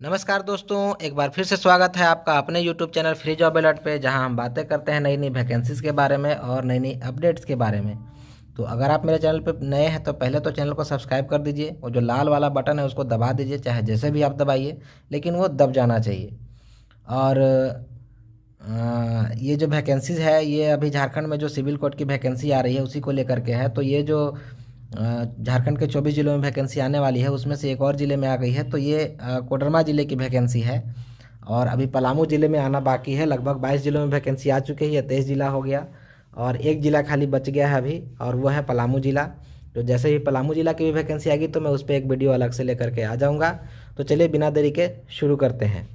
नमस्कार दोस्तों, एक बार फिर से स्वागत है आपका अपने YouTube channel free job alert पे, जहां हम बातें करते हैं नई नई वैकेंसीज़ के बारे में और नई नई अपडेट्स के बारे में। तो अगर आप मेरे चैनल पे नए हैं तो पहले तो चैनल को सब्सक्राइब कर दीजिए और जो लाल वाला बटन है उसको दबा दीजिए, चाहे जैसे भी आप दबाइए, लेकिन वो दब जाना चाहिए। और ये जो वैकेंसीज़ है, ये अभी झारखंड में जो सिविल कोर्ट की वैकेंसी आ रही है उसी को लेकर के है। तो ये जो झारखंड के 24 जिलों में वैकेंसी आने वाली है उसमें से एक और ज़िले में आ गई है। तो ये कोडरमा ज़िले की वैकेंसी है और अभी पलामू ज़िले में आना बाकी है। लगभग 22 जिलों में वैकेंसी आ चुकी है, ये 23 ज़िला हो गया और एक ज़िला खाली बच गया है अभी, और वो है पलामू ज़िला। तो जैसे ही पलामू ज़िला की भी वैकेंसी आएगी तो मैं उस पर एक वीडियो अलग से लेकर के आ जाऊँगा। तो चलिए बिना देरी के शुरू करते हैं।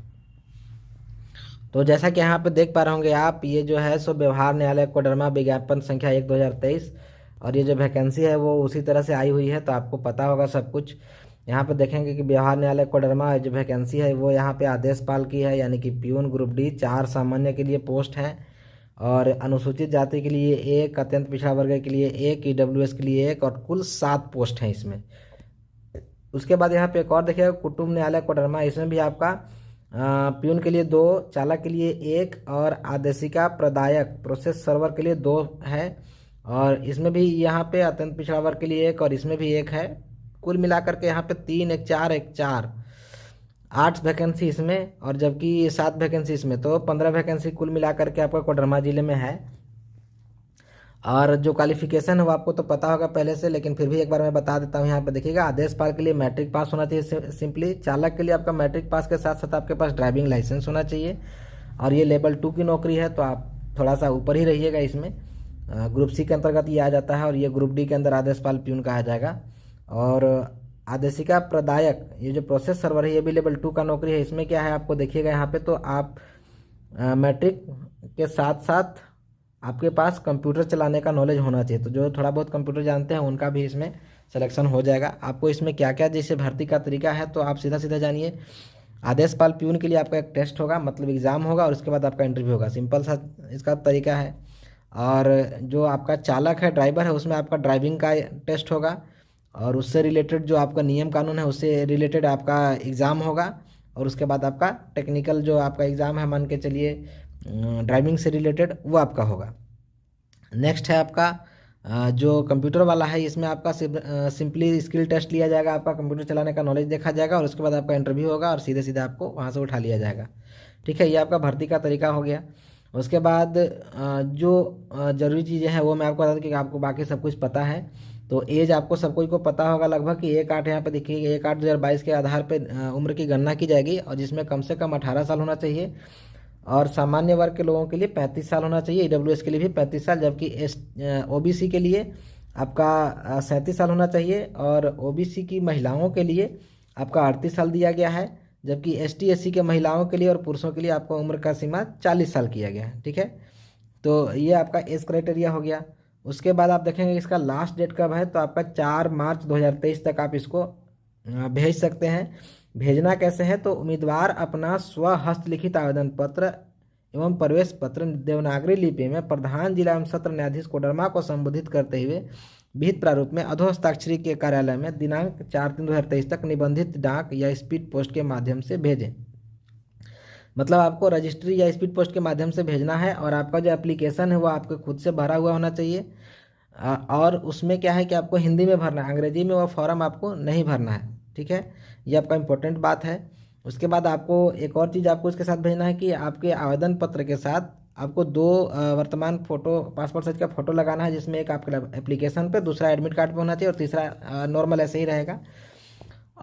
तो जैसा कि यहाँ पे देख पा रहे होंगे आप, ये जो है सो व्यवहार न्यायालय कोडरमा विज्ञापन संख्या 1/2023, और ये जो वैकेंसी है वो उसी तरह से आई हुई है, तो आपको पता होगा सब कुछ। यहाँ पे देखेंगे कि व्यवहार न्यायालय कोडरमा जो वैकेंसी है वो यहाँ पे आदेशपाल की है, यानी कि प्यून ग्रुप डी। 4 सामान्य के लिए पोस्ट हैं और अनुसूचित जाति के लिए 1, अत्यंत पिछड़ा वर्ग के लिए 1, ईडब्ल्यूएस के लिए 1, और कुल 7 पोस्ट हैं इसमें। उसके बाद यहाँ पे एक और देखिएगा, कुटुंब न्यायालय कोडरमा, इसमें भी आपका प्यून के लिए 2, चालक के लिए 1 और आदेशिका प्रदायक प्रोसेस सर्वर के लिए 2 है। और इसमें भी यहाँ पे अत्यंत पिछड़ा वर्ग के लिए 1 और इसमें भी 1 है। कुल मिलाकर के यहाँ पे 3, 1, 4, 1, 4, 8 वैकेंसी इसमें, और जबकि 7 वैकेंसी इसमें, तो 15 वैकेंसी कुल मिलाकर के आपका कोडरमा जिले में है। और जो क्वालिफिकेशन है वो आपको तो पता होगा पहले से, लेकिन फिर भी एक बार मैं बता देता हूँ। यहाँ पे देखिएगा, आदेशपाल के लिए मैट्रिक पास होना चाहिए सिंपली। चालक के लिए आपका मैट्रिक पास के साथ साथ आपके पास ड्राइविंग लाइसेंस होना चाहिए, और ये लेवल 2 की नौकरी है, तो आप थोड़ा सा ऊपर ही रहिएगा इसमें। ग्रुप सी के अंतर्गत ये आ जाता है, और ये ग्रुप डी के अंदर आदेशपाल प्यून कहा जाएगा। और आदेशिका प्रदायक, ये जो प्रोसेस सर्वर है, ये भी लेवल 2 का नौकरी है। इसमें क्या है आपको देखिएगा यहाँ पे, तो आप मैट्रिक के साथ साथ आपके पास कंप्यूटर चलाने का नॉलेज होना चाहिए। तो जो थोड़ा बहुत कंप्यूटर जानते हैं उनका भी इसमें सिलेक्शन हो जाएगा। आपको इसमें क्या क्या जैसे भर्ती का तरीका है तो आप सीधा सीधा जानिए। आदेशपाल प्यून के लिए आपका एक टेस्ट होगा, मतलब एग्ज़ाम होगा, और उसके बाद आपका इंटरव्यू होगा। सिंपल सा इसका तरीका है। और जो आपका चालक है, ड्राइवर है, उसमें आपका ड्राइविंग का टेस्ट होगा, और उससे रिलेटेड जो आपका नियम कानून है उससे रिलेटेड आपका एग्ज़ाम होगा। और उसके बाद आपका टेक्निकल जो आपका एग्ज़ाम है, मान के चलिए ड्राइविंग से रिलेटेड, वो आपका होगा। नेक्स्ट है आपका जो कंप्यूटर वाला है, इसमें आपका सिंपली स्किल टेस्ट लिया जाएगा, आपका कंप्यूटर चलाने का नॉलेज देखा जाएगा, और उसके बाद आपका इंटरव्यू होगा और सीधे सीधे आपको वहाँ से उठा लिया जाएगा। ठीक है, ये आपका भर्ती का तरीका हो गया। उसके बाद जो ज़रूरी चीज़ें हैं वो मैं आपको बता दूँ कि आपको बाकी सब कुछ पता है। तो एज आपको सब कुछ को पता होगा लगभग कि 1/8 यहाँ पे देखिए, 1/8/2022 के आधार पे उम्र की गणना की जाएगी, और जिसमें कम से कम 18 साल होना चाहिए। और सामान्य वर्ग के लोगों के लिए 35 साल होना चाहिए, ईडब्ल्यूएस के लिए भी 35 साल, जबकि ओबीसी के लिए आपका 37 साल होना चाहिए, और ओबीसी की महिलाओं के लिए आपका 38 साल दिया गया है, जबकि एसटी एससी के महिलाओं के लिए और पुरुषों के लिए आपका उम्र का सीमा 40 साल किया गया है। ठीक है, तो ये आपका एज क्राइटेरिया हो गया। उसके बाद आप देखेंगे इसका लास्ट डेट कब है, तो आपका 4 मार्च 2023 तक आप इसको भेज सकते हैं। भेजना कैसे है, तो उम्मीदवार अपना स्व हस्तलिखित आवेदन पत्र एवं प्रवेश पत्र देवनागरी लिपि में प्रधान जिला एवं सत्र न्यायाधीश कोडरमा को संबोधित करते हुए विहित प्रारूप में अधोहस्ताक्षरी के कार्यालय में दिनांक 4/3/2023 तक निबंधित डाक या स्पीड पोस्ट के माध्यम से भेजें। मतलब आपको रजिस्ट्री या स्पीड पोस्ट के माध्यम से भेजना है, और आपका जो एप्लीकेशन है वो आपके खुद से भरा हुआ होना चाहिए। और उसमें क्या है कि आपको हिंदी में भरना है, अंग्रेजी में वो फॉर्म आपको नहीं भरना है। ठीक है, ये आपका इम्पोर्टेंट बात है। उसके बाद आपको एक और चीज़ आपको इसके साथ भेजना है कि आपके आवेदन पत्र के साथ आपको 2 वर्तमान फ़ोटो, पासपोर्ट साइज का फ़ोटो लगाना है, जिसमें एक आपके एप्लीकेशन पे, दूसरा एडमिट कार्ड पे होना चाहिए, और तीसरा नॉर्मल ऐसे ही रहेगा।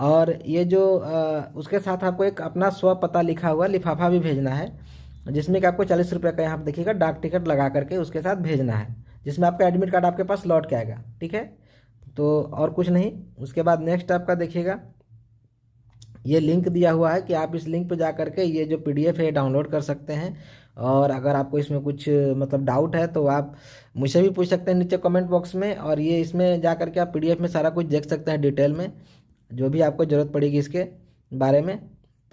और ये जो उसके साथ आपको एक अपना स्व पता लिखा हुआ लिफाफा भी भेजना है, जिसमें कि आपको 40 रुपये का यहाँ पर देखिएगा डाक टिकट लगा करके उसके साथ भेजना है, जिसमें आपका एडमिट कार्ड आपके पास लौट के आएगा। ठीक है, तो और कुछ नहीं। उसके बाद नेक्स्ट आपका देखिएगा, ये लिंक दिया हुआ है कि आप इस लिंक पर जा करके ये जो पीडीएफ है डाउनलोड कर सकते हैं। और अगर आपको इसमें कुछ मतलब डाउट है तो आप मुझसे भी पूछ सकते हैं नीचे कमेंट बॉक्स में, और ये इसमें जा करके आप पीडीएफ में सारा कुछ देख सकते हैं डिटेल में, जो भी आपको ज़रूरत पड़ेगी इसके बारे में।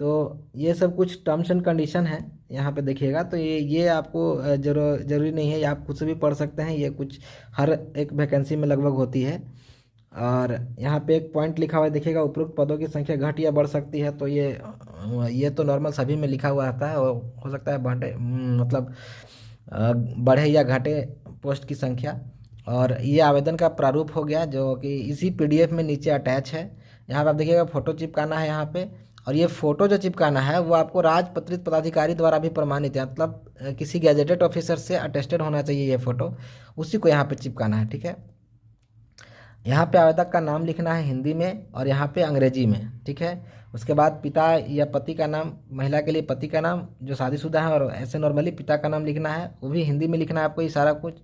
तो ये सब कुछ टर्म्स एंड कंडीशन है यहाँ पे देखिएगा। तो ये आपको ज़रूरी नहीं है, ये आप खुद से भी पढ़ सकते हैं, ये कुछ हर एक वैकेंसी में लगभग होती है। और यहाँ पे एक पॉइंट लिखा हुआ है देखिएगा, उपरोक्त पदों की संख्या घट या बढ़ सकती है। तो ये ये तो नॉर्मल सभी में लिखा हुआ आता है, और हो सकता है बढ़े मतलब बढ़े या घटे पोस्ट की संख्या। और ये आवेदन का प्रारूप हो गया जो कि इसी पीडीएफ में नीचे अटैच है। यहाँ पे आप देखिएगा फ़ोटो चिपकाना है यहाँ पे, और ये फ़ोटो जो चिपकाना है वो आपको राजपत्रित पदाधिकारी द्वारा भी प्रमाणित है, मतलब किसी गैजेटेड ऑफिसर से अटेस्टेड होना चाहिए ये फ़ोटो, उसी को यहाँ पे चिपकाना है। ठीक है, यहाँ पे आवेदक का नाम लिखना है हिंदी में और यहाँ पे अंग्रेजी में। ठीक है, उसके बाद पिता या पति का नाम, महिला के लिए पति का नाम जो शादीशुदा है, और ऐसे नॉर्मली पिता का नाम लिखना है, वो भी हिंदी में लिखना है आपको ये सारा कुछ।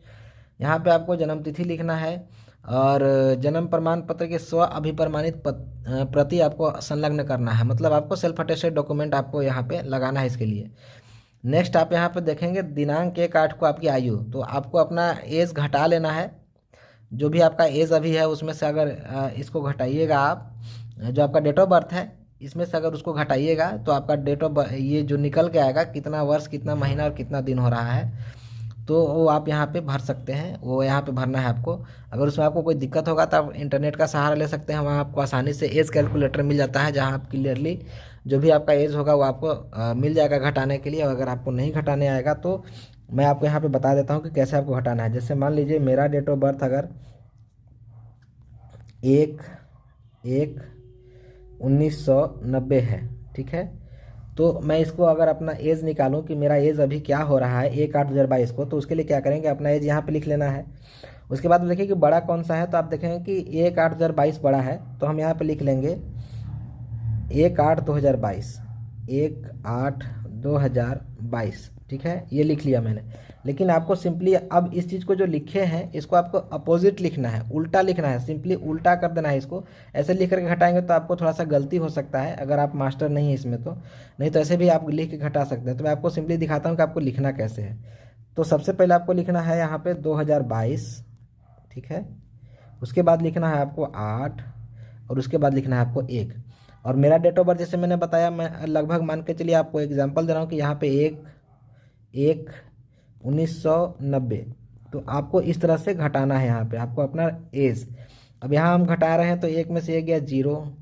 यहाँ पे आपको जन्म तिथि लिखना है, और जन्म प्रमाण पत्र के स्व अभिप्रमाणित प्रति आपको संलग्न करना है, मतलब आपको सेल्फ अटेस्टेड डॉक्यूमेंट आपको यहाँ पे लगाना है इसके लिए। नेक्स्ट आप यहाँ पे देखेंगे दिनांक 1/8 को आपकी आयु, तो आपको अपना एज घटा लेना है। जो भी आपका एज अभी है उसमें से अगर इसको घटाइएगा आप, जो आपका डेट ऑफ बर्थ है इसमें से अगर उसको घटाइएगा तो आपका डेट ऑफ ये जो निकल के आएगा कितना वर्ष कितना महीना और कितना दिन हो रहा है, तो वो आप यहाँ पे भर सकते हैं, वो यहाँ पे भरना है आपको। अगर उसमें आपको कोई दिक्कत होगा तो आप इंटरनेट का सहारा ले सकते हैं, वहाँ आपको आसानी से एज कैलकुलेटर मिल जाता है, जहाँ आप क्लियरली जो भी आपका एज होगा वो आपको मिल जाएगा घटाने के लिए। और अगर आपको नहीं घटाने आएगा तो मैं आपको यहाँ पे बता देता हूँ कि कैसे आपको घटाना है। जैसे मान लीजिए मेरा डेट ऑफ बर्थ अगर 1/1/1990 है, ठीक है, तो मैं इसको अगर अपना एज निकालूं कि मेरा एज अभी क्या हो रहा है 1/8/2022 को, तो उसके लिए क्या करेंगे, अपना एज यहाँ पे लिख लेना है। उसके बाद देखिए कि बड़ा कौन सा है, तो आप देखेंगे कि 1/8/2022 बड़ा है, तो हम यहाँ पे लिख लेंगे 1/8/2022, 1/8/2022। ठीक है, ये लिख लिया मैंने। लेकिन आपको सिंपली अब इस चीज़ को जो लिखे हैं इसको आपको अपोजिट लिखना है, उल्टा लिखना है, सिंपली उल्टा कर देना है इसको। ऐसे लिख करके घटाएंगे तो आपको थोड़ा सा गलती हो सकता है, अगर आप मास्टर नहीं है इसमें तो, नहीं तो ऐसे भी आप लिख के घटा सकते हैं। तो मैं आपको सिंपली दिखाता हूँ कि आपको लिखना कैसे है। तो सबसे पहले आपको लिखना है यहाँ पे 2022, ठीक है, उसके बाद लिखना है आपको 8, और उसके बाद लिखना है आपको 1। और मेरा डेट ऑफ बर्थ जैसे मैंने बताया, मैं लगभग मान के चलिए आपको एग्जाम्पल दे रहा हूँ कि यहाँ पे 1/1/1990, तो आपको इस तरह से घटाना है यहाँ पे आपको अपना एज। अब यहाँ हम घटा रहे हैं तो 1 में से 1 गया 0,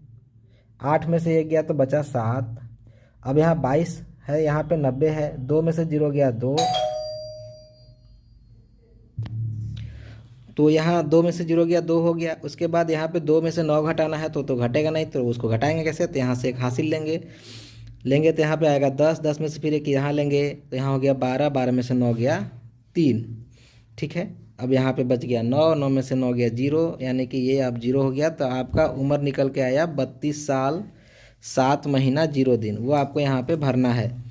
8 में से 1 गया तो बचा 7, अब यहाँ 22 है, यहाँ पे 90 है, 2 में से 0 गया 2, तो यहाँ 2 में से 0 गया 2 हो गया। उसके बाद यहाँ पे 2 में से 9 घटाना है तो घटेगा नहीं, तो उसको घटाएंगे कैसे, तो यहाँ से एक हासिल लेंगे तो यहाँ पे आएगा 10, 10 में से फिर एक यहाँ लेंगे तो यहाँ हो गया 12, 12 में से 9 गया 3। ठीक है, अब यहाँ पे बच गया 9, 9 में से 9 गया 0, यानी कि ये अब 0 हो गया। तो आपका उम्र निकल के आया 32 साल 7 महीना 0 दिन। वो आपको यहाँ पे भरना है,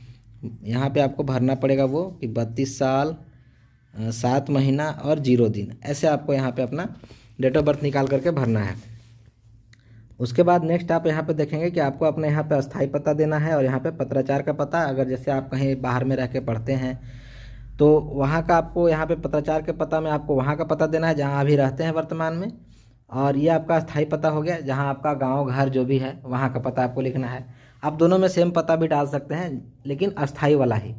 यहाँ पे आपको भरना पड़ेगा वो कि 32 साल 7 महीना और 0 दिन, ऐसे आपको यहाँ पे अपना डेट ऑफ बर्थ निकाल करके भरना है। उसके बाद नेक्स्ट आप यहाँ पे देखेंगे कि आपको अपने यहाँ पे अस्थाई पता देना है, और यहाँ पे पत्राचार का पता। अगर जैसे आप कहीं बाहर में रह के पढ़ते हैं तो वहाँ का आपको यहाँ पे पत्राचार के पता में आपको वहाँ का पता देना है जहाँ अभी रहते हैं वर्तमान में, और ये आपका अस्थाई पता हो गया, जहाँ आपका गाँव घर जो भी है वहाँ का पता आपको लिखना है। आप दोनों में सेम पता भी डाल सकते हैं, लेकिन अस्थाई वाला ही,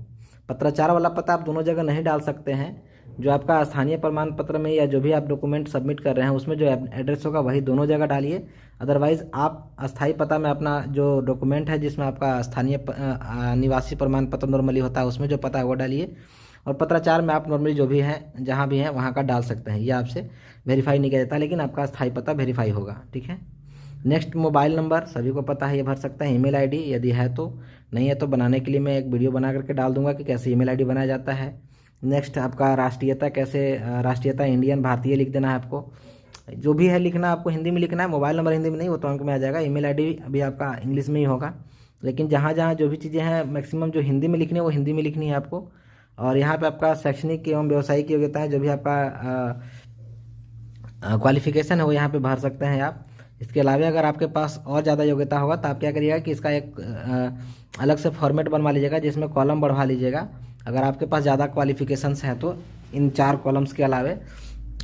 पत्राचार वाला पता आप दोनों जगह नहीं डाल सकते हैं। जो आपका स्थानीय प्रमाण पत्र में या जो भी आप डॉक्यूमेंट सबमिट कर रहे हैं उसमें जो एड्रेस होगा वही दोनों जगह डालिए। अदरवाइज़ आप अस्थाई पता में अपना जो डॉक्यूमेंट है जिसमें आपका स्थानीय निवासी प्रमाण पत्र नॉर्मली होता है उसमें जो पता है वो डालिए, और पत्राचार में आप नॉर्मली जो भी हैं जहाँ भी हैं वहाँ का डाल सकते हैं। ये आपसे वेरीफाई नहीं किया जाता, लेकिन आपका स्थायी पता वेरीफाई होगा। ठीक है, नेक्स्ट मोबाइल नंबर सभी को पता है, ये भर सकते हैं। ईमेल आईडी यदि है तो, नहीं है तो बनाने के लिए मैं एक वीडियो बना करके डाल दूंगा कि कैसे ईमेल आईडी बनाया जाता है। नेक्स्ट आपका राष्ट्रीयता, कैसे राष्ट्रीयता इंडियन भारतीय लिख देना है आपको, जो भी है लिखना आपको हिंदी में लिखना है। मोबाइल नंबर हिंदी में नहीं, वो तो अंक में आ जाएगा। ईमेल आईडी अभी आपका इंग्लिश में ही होगा, लेकिन जहाँ जहाँ जो भी चीज़ें हैं मैक्सिमम जो हिंदी में लिखनी है वो हिंदी में लिखनी है आपको। और यहाँ पे आपका शैक्षणिक एवं व्यावसायिक योग्यता है, जो भी आपका क्वालिफिकेशन है वो यहाँ पे भर सकते हैं आप। इसके अलावा अगर आपके पास और ज़्यादा योग्यता होगा तो आप क्या करिएगा कि इसका एक अलग से फॉर्मेट बनवा लीजिएगा, जिसमें कॉलम बढ़वा लीजिएगा अगर आपके पास ज़्यादा क्वालिफिकेशंस हैं तो, इन 4 कॉलम्स के अलावे,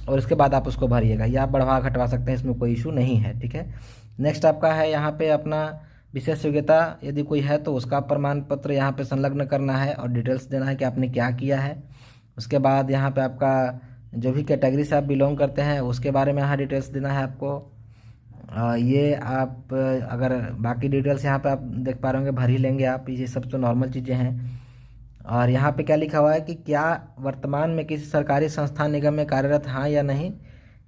और इसके बाद आप उसको भरिएगा। या आप बढ़वा घटवा सकते हैं, इसमें कोई इशू नहीं है। ठीक है, नेक्स्ट आपका है यहाँ पे अपना विशेष योग्यता यदि कोई है तो उसका प्रमाण पत्र यहाँ पे संलग्न करना है और डिटेल्स देना है कि आपने क्या किया है। उसके बाद यहाँ पे आपका जो भी कैटेगरी से आप बिलोंग करते हैं उसके बारे में यहाँ डिटेल्स देना है आपको। ये आप अगर बाकी डिटेल्स यहाँ पे आप देख पा रहे होंगे, भर ही लेंगे आप, ये सब तो नॉर्मल चीज़ें हैं। और यहाँ पे क्या लिखा हुआ है कि क्या वर्तमान में किसी सरकारी संस्थान निगम में कार्यरत हाँ या नहीं।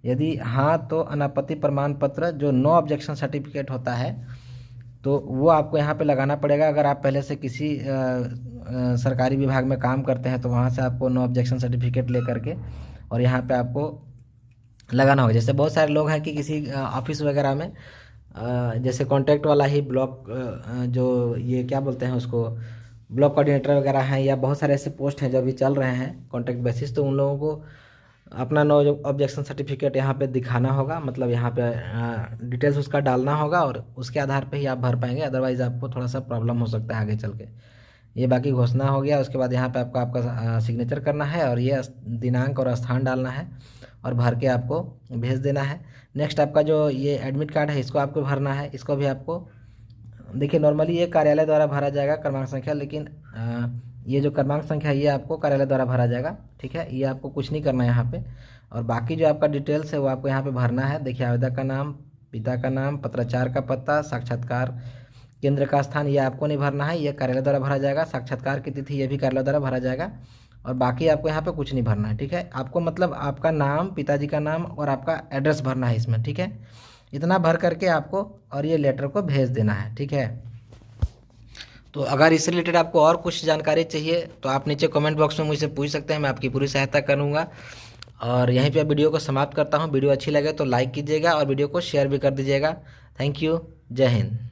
यदि हाँ तो अनापत्ति प्रमाण पत्र जो नो ऑब्जेक्शन सर्टिफिकेट होता है तो वो आपको यहाँ पे लगाना पड़ेगा। अगर आप पहले से किसी सरकारी विभाग में काम करते हैं तो वहाँ से आपको नो ऑब्जेक्शन सर्टिफिकेट ले करके और यहाँ पे आपको लगाना होगा। जैसे बहुत सारे लोग हैं कि किसी ऑफिस वगैरह में जैसे कॉन्ट्रैक्ट वाला ही ब्लॉक जो ये क्या बोलते हैं उसको, ब्लॉक कोऑर्डिनेटर वगैरह हैं, या बहुत सारे ऐसे पोस्ट हैं जो अभी चल रहे हैं कॉन्ट्रैक्ट बेसिस, तो उन लोगों को अपना नो ऑब्जेक्शन सर्टिफिकेट यहाँ पे दिखाना होगा, मतलब यहाँ पे डिटेल्स उसका डालना होगा और उसके आधार पे ही आप भर पाएंगे। अदरवाइज़ आपको थोड़ा सा प्रॉब्लम हो सकता है आगे चल के। ये बाकी घोषणा हो गया। उसके बाद यहाँ पे आपको आपका सिग्नेचर करना है और ये दिनांक और स्थान डालना है और भर के आपको भेज देना है। नेक्स्ट आपका जो ये एडमिट कार्ड है इसको आपको भरना है। इसको भी आपको देखिए नॉर्मली ये कार्यालय द्वारा भरा जाएगा क्रमांक संख्या, लेकिन ये जो क्रमांक संख्या ये आपको कार्यालय द्वारा भरा जाएगा, ठीक है। ये आपको कुछ नहीं करना है यहाँ पे। और बाकी जो आपका डिटेल्स है वो आपको यहाँ पे भरना है। देखिए आवेदक का नाम, पिता का नाम, पत्राचार का पता, साक्षात्कार केंद्र का स्थान ये आपको नहीं भरना है, ये कार्यालय द्वारा भरा जाएगा। साक्षात्कार की तिथि ये भी कार्यालय द्वारा भरा जाएगा और बाकी आपको यहाँ पे कुछ नहीं भरना है, ठीक है। आपको मतलब आपका नाम, पिताजी का नाम और आपका एड्रेस भरना है इसमें, ठीक है। इतना भर करके आपको और ये लेटर को भेज देना है, ठीक है। तो अगर इससे रिलेटेड आपको और कुछ जानकारी चाहिए तो आप नीचे कमेंट बॉक्स में मुझसे पूछ सकते हैं, मैं आपकी पूरी सहायता करूँगा। और यहीं पे वीडियो को समाप्त करता हूँ। वीडियो अच्छी लगे तो लाइक कीजिएगा और वीडियो को शेयर भी कर दीजिएगा। Thank you. जय हिंद।